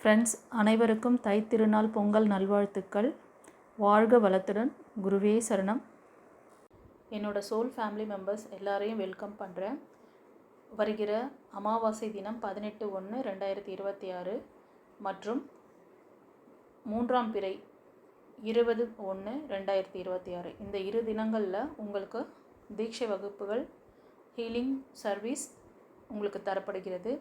Friends, அனைவருக்கும் தை திருநாள் பொங்கல் நல்வாழ்த்துக்கள். வாழ்க வளத்துடன். குருவே சரணம். என்னோட சோல் ஃபேமிலி மெம்பர்ஸ் எல்லாரையும் வெல்கம் பண்ணுறேன். வருகிற அமாவாசை தினம் 18/1/2026 மற்றும் 3ஆம் பிறை 20/1/2026 இந்த 2 தினங்களில் உங்களுக்கு தீட்சை வகுப்புகள், ஹீலிங் சர்வீஸ் உங்களுக்கு தரப்படுகிறது.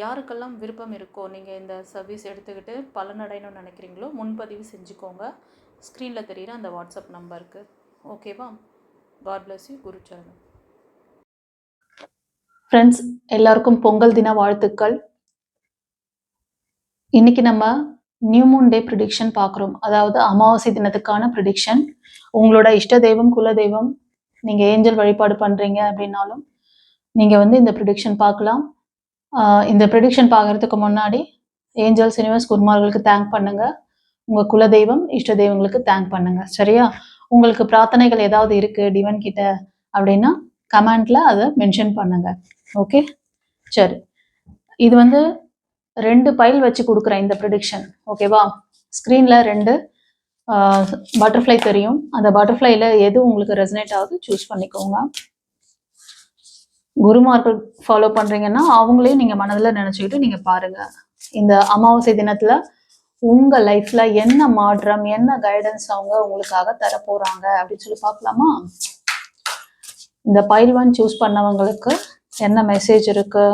யாருக்கெல்லாம் விருப்பம் இருக்கோ, நீங்கள் இந்த சர்வீஸ் எடுத்துக்கிட்டு பலனடையணும்னு நினைக்கிறீங்களோ முன்பதிவு செஞ்சுக்கோங்க. ஸ்க்ரீனில் தெரிகிற அந்த வாட்ஸ்அப் நம்பருக்கு. ஓகேவா? God bless you. குரு சரணம். ஃப்ரெண்ட்ஸ், எல்லாருக்கும் பொங்கல் தின வாழ்த்துக்கள். இன்னைக்கு நம்ம நியூ மூன் டே ப்ரிடிக்ஷன் பார்க்குறோம். அதாவது அமாவாசை தினத்துக்கான ப்ரிடிக்ஷன். உங்களோட இஷ்ட தெய்வம், குல தெய்வம், நீங்கள் ஏஞ்சல் வழிபாடு பண்ணுறீங்க அப்படின்னாலும் நீங்கள் இந்த ப்ரிடிக்ஷன் பார்க்கலாம். இந்த ப்ரெடிக்ஷன் பார்க்கறதுக்கு முன்னாடி ஏஞ்சல்ஸ், யூனிவர்ஸ், குருமார்களுக்கு தேங்க் பண்ணுங்க. உங்கள் குலதெய்வம், இஷ்ட தெய்வங்களுக்கு தேங்க் பண்ணுங்க. சரியா? உங்களுக்கு பிரார்த்தனைகள் ஏதாவது இருக்கு டிவன் கிட்ட அப்படின்னா கமெண்ட்ல அதை மென்ஷன் பண்ணுங்க. ஓகே, சரி. இது 2 பைல் வச்சு கொடுக்குறேன் இந்த ப்ரெடிக்ஷன். ஓகேவா? ஸ்க்ரீன்ல 2 பட்டர்ஃப்ளை தெரியும். அந்த பட்டர்ஃப்ளைல எது உங்களுக்கு ரெசனேட் ஆகுது சூஸ் பண்ணிக்கோங்க. குருமார்கள் ஃபாலோ பண்றீங்கன்னா அவங்களையும் நீங்க மனதில் நினைச்சுக்கிட்டு நீங்க பாருங்க. இந்த அமாவாசை தினத்துல உங்க லைஃப்ல என்ன மாற்றம், என்ன கைடன்ஸ் அவங்க உங்களுக்காக தர போறாங்க அப்படின்னு சொல்லி பார்க்கலாமா? இந்த பைல் 1 சூஸ் பண்ணவங்களுக்கு என்ன மெசேஜ் இருக்கு?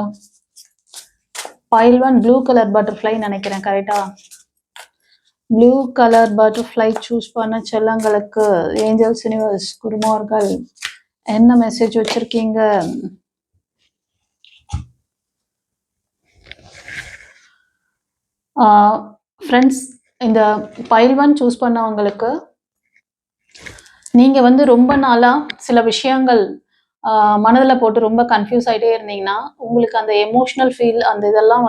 பைல் 1 ப்ளூ கலர் பட்டர்ஃப்ளை நினைக்கிறேன், கரெக்டா? ப்ளூ கலர் பட்டர்ஃப்ளை சூஸ் பண்ண செல்லங்களுக்கு ஏஞ்சல்ஸ், யூனிவர்ஸ், குருமார்கள் என்ன மெசேஜ் வச்சிருக்கீங்க? ஃப்ரெண்ட்ஸ், இந்த பைல் 1 சூஸ் பண்ணவங்களுக்கு நீங்கள் ரொம்ப நாளாக சில விஷயங்கள் மனதில் போட்டு ரொம்ப கன்ஃபியூஸ் ஆகிட்டே இருந்தீங்கன்னா உங்களுக்கு அந்த எமோஷ்னல் ஃபீல், அந்த இதெல்லாம்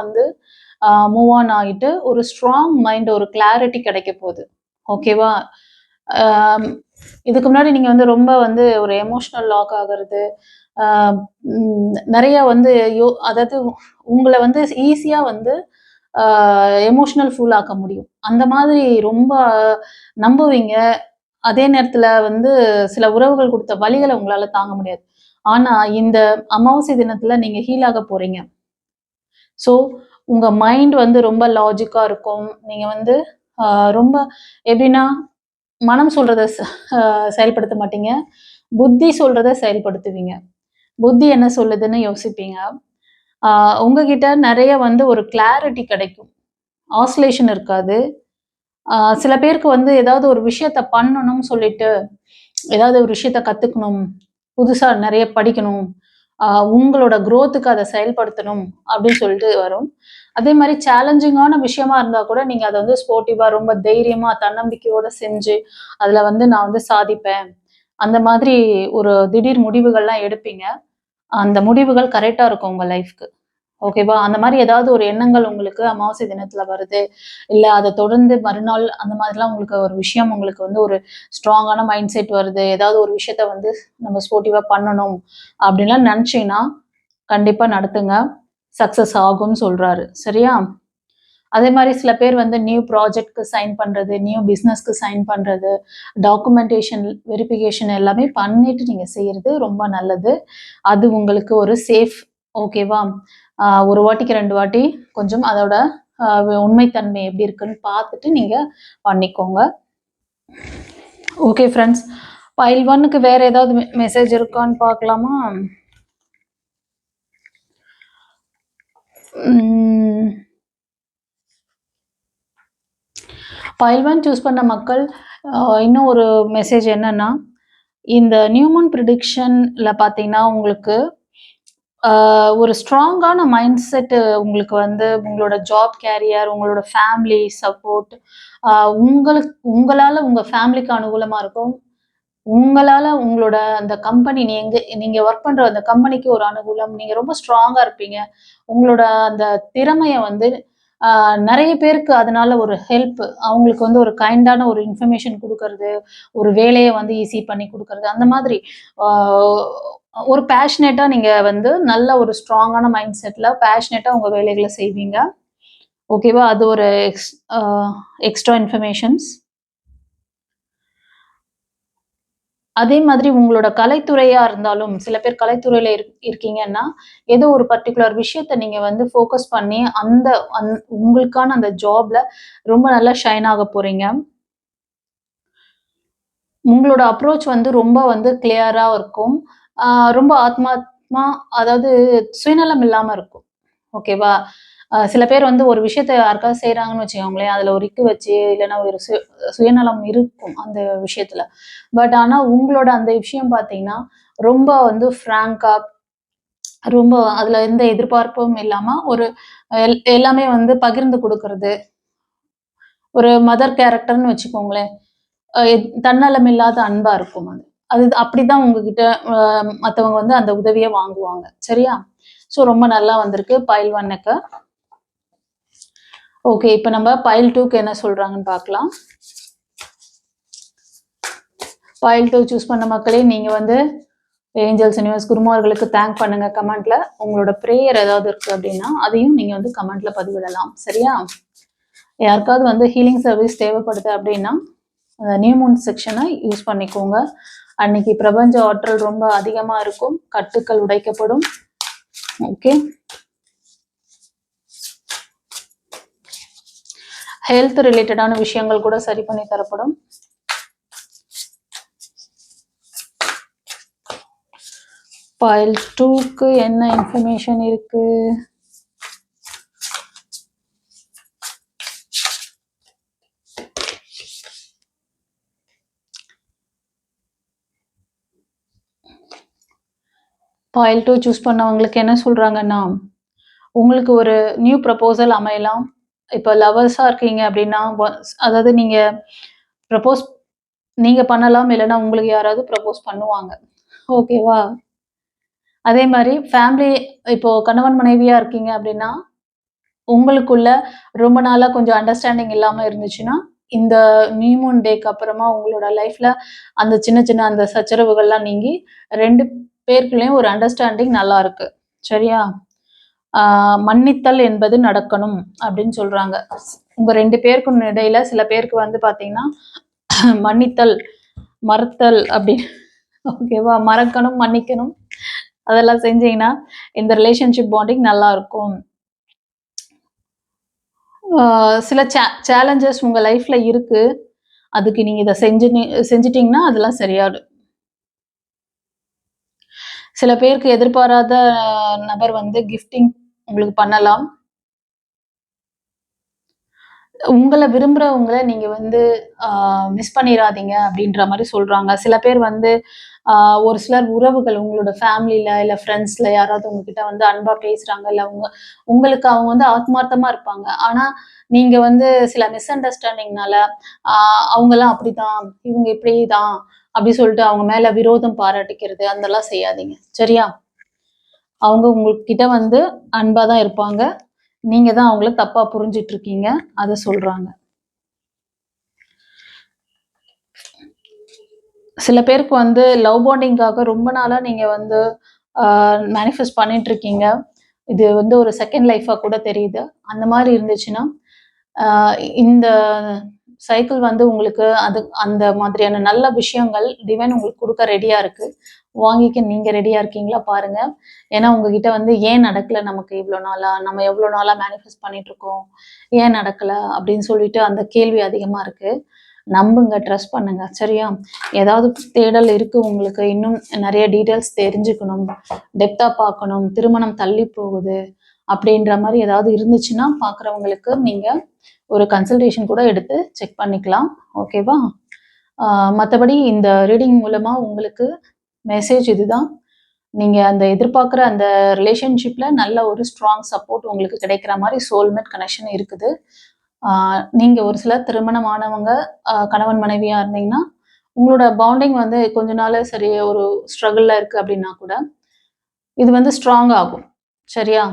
மூவ் ஆன் ஆகிட்டு ஒரு ஸ்ட்ராங் மைண்ட், ஒரு கிளாரிட்டி கிடைக்க போகுது. ஓகேவா? இதுக்கு முன்னாடி நீங்கள் ரொம்ப ஒரு எமோஷ்னல் லாக் ஆகிறது, நிறைய அதாவது உங்களை ஈஸியாக எமோஷ்னல் ஃபுல் ஆக்க முடியும். அந்த மாதிரி ரொம்ப நம்புவீங்க. அதே நேரத்தில் சில உறவுகள் கொடுத்த வலிகளை உங்களால் தாங்க முடியாது. ஆனால் இந்த அமாவாசை தினத்தில் நீங்கள் ஹீல் ஆக போகிறீங்க. ஸோ உங்கள் மைண்ட் ரொம்ப லாஜிக்காக இருக்கும். நீங்கள் ரொம்ப எப்படின்னா மனம் சொல்கிறத செயல்படுத்த மாட்டீங்க, புத்தி சொல்கிறத செயல்படுத்துவீங்க. புத்தி என்ன சொல்லுதுன்னு யோசிப்பீங்க. உங்ககிட்ட நிறைய ஒரு கிளாரிட்டி கிடைக்கும், ஆசிலேஷன் இருக்காது. சில பேருக்கு ஏதாவது ஒரு விஷயத்த பண்ணணும்னு சொல்லிட்டு, ஏதாவது ஒரு விஷயத்த கற்றுக்கணும், புதுசாக நிறைய படிக்கணும், உங்களோட க்ரோத்துக்கு அதை செயல்படுத்தணும் அப்படின்னு சொல்லிட்டு வரும். அதே மாதிரி சேலஞ்சிங்கான விஷயமா இருந்தால் கூட நீங்கள் அதை ஸ்போர்ட்டிவாக ரொம்ப தைரியமாக தன்னம்பிக்கையோடு செஞ்சு அதில் நான் சாதிப்பேன், அந்த மாதிரி ஒரு திடீர் முடிவுகள்லாம் எடுப்பீங்க. அந்த முடிவுகள் கரெக்டாக இருக்கும் உங்கள் லைஃப்க்கு. ஓகேவா? அந்த மாதிரி ஏதாவது ஒரு எண்ணங்கள் உங்களுக்கு அமாவாசை தினத்தில் வருது, இல்லை அதை தொடர்ந்து மறுநாள் அந்த மாதிரிலாம் உங்களுக்கு ஒரு விஷயம், உங்களுக்கு ஒரு ஸ்ட்ராங்கான மைண்ட் செட் வருது, ஏதாவது ஒரு விஷயத்த நம்ம ஸ்போர்ட்டிவாக பண்ணணும் அப்படின்லாம் நினச்சிங்கன்னா கண்டிப்பாக நடத்துங்க, சக்ஸஸ் ஆகும்னு சொல்கிறாரு. சரியா? அதே மாதிரி சில பேர் நியூ ப்ராஜெக்ட்க்கு சைன் பண்ணுறது, நியூ பிஸ்னஸ்க்கு சைன் பண்ணுறது, டாக்குமெண்டேஷன், வெரிஃபிகேஷன் எல்லாமே பண்ணிட்டு நீங்கள் செய்கிறது ரொம்ப நல்லது. அது உங்களுக்கு ஒரு சேஃப். ஓகேவா? ஒரு வாட்டிக்கு 2 வாட்டி கொஞ்சம் அதோட உண்மைத்தன்மை எப்படி இருக்குன்னு பார்த்துட்டு நீங்கள் பண்ணிக்கோங்க. ஓகே ஃப்ரெண்ட்ஸ், பைல் 1க்கு வேறு ஏதாவது மெசேஜ் இருக்கான்னு பார்க்கலாமா? பைல் 1 சூஸ் பண்ண மக்கள் இன்னும் ஒரு மெசேஜ் என்னன்னா, இந்த நியூ மூன் ப்ரிடிக்ஷன்ல பார்த்தீங்கன்னா உங்களுக்கு ஒரு ஸ்ட்ராங்கான மைண்ட் செட்டு உங்களுக்கு உங்களோட ஜாப் கேரியர், உங்களோட ஃபேமிலி சப்போர்ட், உங்களால் உங்கள் ஃபேமிலிக்கு அனுகூலமாக இருக்கும். உங்களால் உங்களோட அந்த கம்பெனி, நீங்கள் ஒர்க் பண்ணுற அந்த கம்பெனிக்கு ஒரு அனுகூலம். நீங்கள் ரொம்ப ஸ்ட்ராங்காக இருப்பீங்க. உங்களோட அந்த திறமையை நிறைய பேருக்கு அதனால ஒரு ஹெல்ப், அவங்களுக்கு ஒரு கைண்டான ஒரு இன்ஃபர்மேஷன் கொடுக்கறது, ஒரு வேலையை ஈஸி பண்ணி கொடுக்கறது, அந்த மாதிரி ஒரு பேஷனேட்டாக நீங்கள் நல்ல ஒரு ஸ்ட்ராங்கான மைண்ட் செட்டில் பேஷனேட்டாக உங்கள் வேலைகளை செய்வீங்க. ஓகேவா? அது ஒரு எக்ஸ்ட்ரா இன்ஃபர்மேஷன்ஸ். அதே மாதிரி உங்களோட கலைத்துறையா இருந்தாலும், சில பேர் கலைத்துறையில இருக்கீங்கன்னா, ஏதோ ஒரு பர்ட்டிகுலர் விஷயத்த நீங்க வந்து ஃபோக்கஸ் பண்ணி, அந்த அந் உங்களுக்கான அந்த ஜாப்ல ரொம்ப நல்லா ஷைன் ஆக போறீங்க. உங்களோட அப்ரோச் வந்து ரொம்ப வந்து கிளியரா இருக்கும். ஆ ரொம்ப ஆத்மார்த்தமா அதாவது சுயநலம் இல்லாம இருக்கும். ஓகேவா? சில பேர் வந்து ஒரு விஷயத்த யாருக்காவது செய்றாங்கன்னு வச்சுக்கோங்களேன், அதுல ஒரு இக்கு வச்சு, இல்லன்னா ஒரு சுயநலம் இருக்கும் அந்த விஷயத்துல. பட் ஆனா உங்களோட அந்த விஷயம் பார்த்தீங்கன்னா, ரொம்ப வந்து ஃப்ராங்கா, ரொம்ப அதுல எந்த எதிர்பார்ப்பும் இல்லாம ஒரு எல்லாமே வந்து பகிர்ந்து குடுக்குறது. ஒரு மதர் கேரக்டர்ன்னு வச்சுக்கோங்களேன். தன்னலம் இல்லாத அன்பா இருக்கும் அது. அது அப்படிதான் உங்ககிட்ட அ மத்தவங்க வந்து அந்த உதவிய வாங்குவாங்க. சரியா? ஸோ ரொம்ப நல்லா வந்திருக்கு பைல் 1க்கு. ஓகே. இப்ப நம்ம பைல் 2க்கு என்ன சொல்றாங்கன்னு பார்க்கலாம். பைல் 2 சூஸ் பண்ண மக்களே, நீங்க வந்து ஏஞ்சல்ஸ், யுனிவர்ஸ், குருமார்களுக்கு தேங்க் பண்ணுங்க கமெண்ட்ல. உங்களோட பிரேயர் ஏதாவது இருக்கு அப்படின்னா, அதையும் நீங்க வந்து கமெண்ட்ல பதிவிடலாம். சரியா? யாருக்காவது வந்து ஹீலிங் சர்வீஸ் தேவைப்படுது அப்படின்னா, நியூ மூன் செக்ஷனை யூஸ் பண்ணிக்கோங்க. அன்னைக்கு பிரபஞ்ச ஆற்றல் ரொம்ப அதிகமா இருக்கும். கட்டுக்கள் உடைக்கப்படும். ஓகே. ஹெல்த் ரிலேட்டடான விஷயங்கள் கூட சரி பண்ணி தரப்படும். பைல் 2க்கு என்ன இன்ஃபர்மேஷன் இருக்கு? பைல் 2 சூஸ் பண்ணவங்களுக்கு என்ன சொல்றாங்கன்னா, உங்களுக்கு ஒரு நியூ ப்ரப்போசல் அமையலாம். இப்ப லவர்ஸா இருக்கீங்க அப்படின்னா, அதாவது நீங்க ப்ரப்போஸ் நீங்க பண்ணலாம். இல்லன்னா உங்களுக்கு யாராவது ப்ரப்போஸ் பண்ணுவாங்க. ஓகேவா? அதே மாரி ஃபேமிலி இப்போ கணவன் மனைவியா இருக்கீங்க அப்படின்னா, உங்களுக்குள்ள ரொம்ப நாளா கொஞ்சம் அண்டர்ஸ்டாண்டிங் இல்லாம இருந்துச்சுன்னா, இந்த நியூ மூன் டேக்கு அப்புறமா உங்களோட லைஃப்ல அந்த சின்ன சின்ன அந்த சச்சரவுகள்லாம் நீங்கி 2 பேருக்குள்ளயும் ஒரு அண்டர்ஸ்டாண்டிங் நல்லா இருக்கு. சரியா? ஆ மன்னித்தல் என்பது நடக்கணும் அப்படின்னு சொல்றாங்க. உங்க 2 பேருக்கும் இடையில சில பேருக்கு வந்து பார்த்தீங்கன்னா, மன்னித்தல், மறத்தல் அப்படி ஓகேவா? மறக்கணும், மன்னிக்கணும். அதெல்லாம் செஞ்சீங்கன்னா, இந்த ரிலேஷன்ஷிப் பாண்டிங் நல்லா இருக்கும். சில சேலஞ்சஸ் உங்க லைஃப்ல இருக்கு. அதுக்கு நீங்க இத செஞ்சுட்டீங்கன்னா, அதெல்லாம் சரியாயிடும். சில பேருக்கு எதிர்பாராத நபர் வந்து கிஃப்டிங் உங்களுக்கு பண்ணலாம். உங்கள விரும்புறவங்கள நீங்க வந்து ஆ மிஸ் பண்ணிறாதீங்க அப்டின்ற மாரி சொல்றாங்க. சில பேர் வந்து ஆ ஒரு சிலர் உறவுகள் உங்களோட ஃபேமிலில, இல்ல ஃப்ரெண்ட்ஸ்ல யாராவது உங்ககிட்ட வந்து அன்பா பேசுறாங்க. இல்ல உங்களுக்கு அவங்க வந்து ஆத்மார்த்தமா இருப்பாங்க. ஆனா, நீங்க வந்து சில மிஸ் அண்டர்ஸ்டாண்டிங்னால, ஆ அவங்கலாம் அப்படிதான், இவங்க இப்படிதான் அப்டி சொல்லிட்டு அவங்க மேல விரோதம் பாராட்டிக்கிறது, அதெல்லாம் செய்யாதீங்க. சரியா? அவங்க உங்ககிட்ட வந்து அன்பா தான் இருப்பாங்க. நீங்க தான் அவங்கள தப்பா புரிஞ்சுட்டு இருக்கீங்க. அத சொல்றாங்க. சில பேருக்கு வந்து லவ் பாண்டிங்காக ரொம்ப நாளா நீங்க வந்து ஆ மேனிஃபெஸ்ட் பண்ணிட்டு இருக்கீங்க. இது வந்து ஒரு செகண்ட் லைஃபா கூட தெரியுது. அந்த மாரி இருந்துச்சுன்னா, ஆ இந்த சைக்கிள் வந்து உங்களுக்கு அந்த மாதிரியான நல்ல விஷயங்கள் டிவைன் உங்களுக்கு குடுக்க ரெடியா இருக்கு. வாங்கிக்க நீங்க ரெடியா இருக்கீங்களா பாருங்க. ஏன்னா உங்ககிட்ட வந்து ஏன் நடக்கல நமக்கு இவ்ளோ நாளா? நம்ம எவ்ளோ நாளா மேனிஃபெஸ்ட் பண்ணிட்டு இருக்கோம். ஏன் நடக்கல? அப்படின்னு சொல்லிட்டு அந்த கேள்வி அதிகமா இருக்கு. நம்புங்க, ட்ரஸ்ட் பண்ணுங்க. சரியா? ஏதாவது தேடல் இருக்கு உங்களுக்கு. இன்னும் நெறைய டீட்டெயில்ஸ் தெரிஞ்சுக்கணும். டெப்த்தா பார்க்கணும். திருமணம் தள்ளி போகுது. அப்படின்ற மாரி ஏதாவது இருந்துச்சுன்னா, பார்க்குறவங்களுக்கு நீங்க ஒரு கன்சல்டேஷன் கூட எடுத்து செக் பண்ணிக்கலாம். ஓகேவா? ஆ மத்தபடி இந்த ரீடிங் மூலமா உங்களுக்கு மெசேஜ் இதுதான். நீங்க அந்த எதிர்பார்க்குற அந்த ரிலேஷன்ஷிப்ல நல்ல ஒரு ஸ்ட்ராங் சப்போர்ட் உங்களுக்கு கிடைக்கிற மாரி சோல்மேட் கனெக்ஷன் இருக்குது. ஆ நீங்க ஒரு சிலர் திருமணமானவங்க, கணவன் மனைவியா இருந்தீங்கன்னா, உங்களோட பாண்டிங் வந்து கொஞ்ச நாளா சரி ஒரு ஸ்ட்ரகிள்ல இருக்கு அப்படின்னா கூட, இது வந்து ஸ்ட்ராங் ஆகும். சரியா?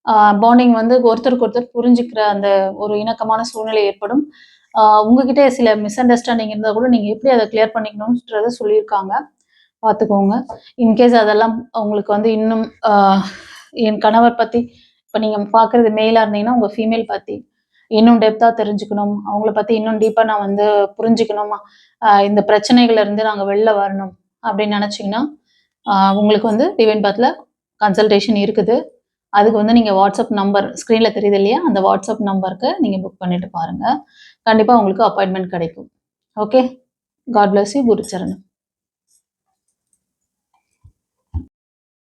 ஆ பாண்டிங் வந்து ஒருத்தருக்கு ஒருத்தர் புரிஞ்சுக்கிற அந்த ஒரு இணக்கமான சூழ்நிலை ஏற்படும். உங்ககிட்ட சில மிஸ் அண்டர்ஸ்டாண்டிங் இருந்தா கூட நீங்க எப்படி அத கிளியர் பண்ணிக்கணும்ன்றத சொல்லியிருக்காங்க. பார்த்துக்கோங்க. இன்கேஸ் அதெல்லாம் உங்களுக்கு வந்து இன்னும் என் கணவர் பத்தி இப்போ நீங்கள் பார்க்குறது மேலாக இருந்தீங்கன்னா உங்கள் ஃபீமேல் பற்றி இன்னும் டெப்த்தாக தெரிஞ்சுக்கணும், அவங்கள பற்றி இன்னும் டீப்பாக நான் வந்து புரிஞ்சுக்கணும், இந்த பிரச்சனைகள்ல இருந்து நாங்கள் வெளில வரணும் அப்படின்னு நினச்சிங்கன்னா உங்களுக்கு வந்து டிவைன் பாத்தில் கன்சல்டேஷன் இருக்குது. அதுக்கு வந்து நீங்கள் வாட்ஸ்அப் நம்பர் ஸ்க்ரீனில் தெரியுது இல்லையா, அந்த வாட்ஸ்அப் நம்பருக்கு நீங்கள் புக் பண்ணிட்டு பாருங்கள். கண்டிப்பாக உங்களுக்கு அப்பாயின்மெண்ட் கிடைக்கும். Okay, God bless you. குரு சரணம்.